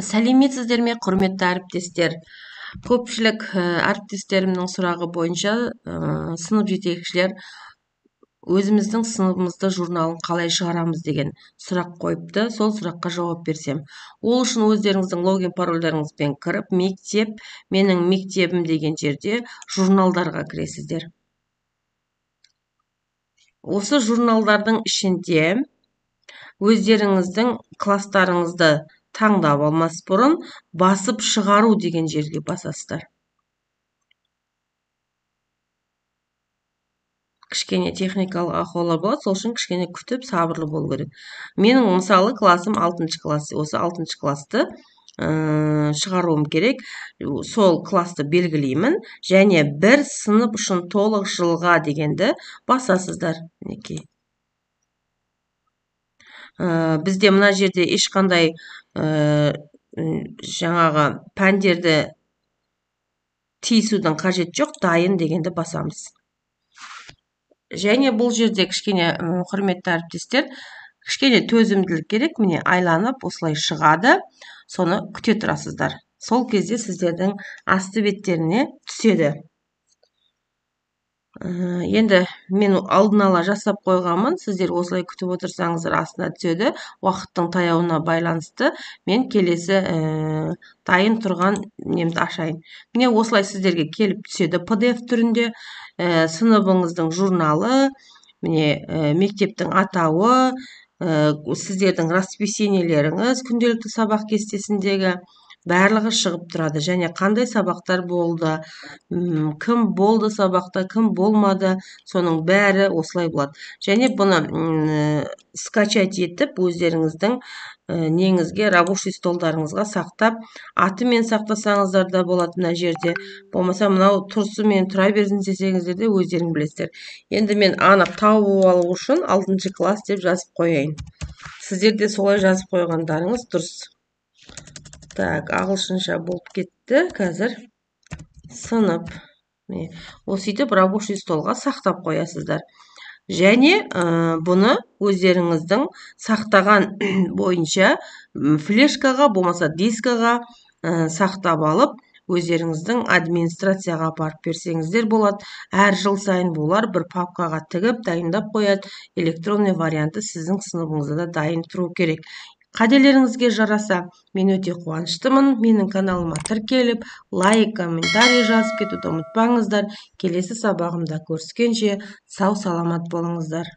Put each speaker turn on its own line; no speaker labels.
Сәлеметсіздер ме, құрметті әріптестер? Көпшілік әріптестерімнің сұрағы бойынша сынып жетекшілер өзіміздің сыныбымызды журналын қалай шығарамыз деген сұрақ қойыпты. Сол сұраққа жауап берсем. Ол үшін өздеріңіздің логин парольдарыңызбен кіріп, менің мектебім деген жерде журналдарға кіресіздер. Осы журналдардың ішінде өздеріңіздің класстарыңызды таңдап алмас бұрын басып шығару деген жерге басасыздар. Кішкене техникалық ақаулар болады, сол үшін кішкене күтіп сабырлы болу керек. Менің мысалы классым 6 класс, осы 6 классты шығаруым керек. Сол классты белгілеймін және бір сынып үшін толық жылға дегенді басасыздар. Бізде мына жерде ешқандай жаңағы пәндерді тиісудің қажет жоқ, дайын дегенді басамыз. Және бұл жерде кішкене құрметті әріптестер, кішкене төзімділік керек. Міне айланып осылай шығады, соны күте тұрасыздар. Сол кезде сіздердің асты беттеріне түседі. Енді мен алдын ала жасап қойғанмын, сіздер осылай күтіп отырсаңыздар астына түседі. Уақыттың таяуына байланысты мен келесі дайын тұрған немді ашайын. Міне осылай сіздерге келіп түседі PDF түрінде. Сыныбыңыздың журналы, міне мектептің атауы, сіздердің расписаниелеріңіз, күнделікті сабақ кестесіндегі барлығы шығып тұрады. Және қандай сабақтар болды, кім болды сабақта, кім болмады, соның бәрі осылай болады. Және бұны скачать етіп, өздеріңіздің неңізге, рабочий столдарыңызға сақтап, атымен сақтасаңыздар да болады мына жерде. Болмаса мынау тұрсымен тұра берсін десеңіздер де өздерің білесіздер. Енді мен анық тауып алу үшін 6 класс деп жазып қояйын. Сіздер де солай жазып қойғандарыңыз дұрыс. Так, ағылшынша болып кетті. Қазір сынып. Осыйтып рабочий столға сақтап қоясыздар. Және бұны өздеріңіздің сақтаған бойынша флешкаға, болмаса дискаға сақтап алып, өздеріңіздің администрацияға апарып берсеңіздер болады. Әр жыл сайын болар бір папкаға тігіп, дайындап қояды. Электронный варианты сіздің сыныбыңызда да дайын тұру керек. Қателеріңізге жараса, мен өте қуаныштымын. Менің каналыма тіркеліп, лайк, комментарий жазып кетуді ұмытпаңыздар. Келесі сабағымда көріскенше сау саламат болыңыздар.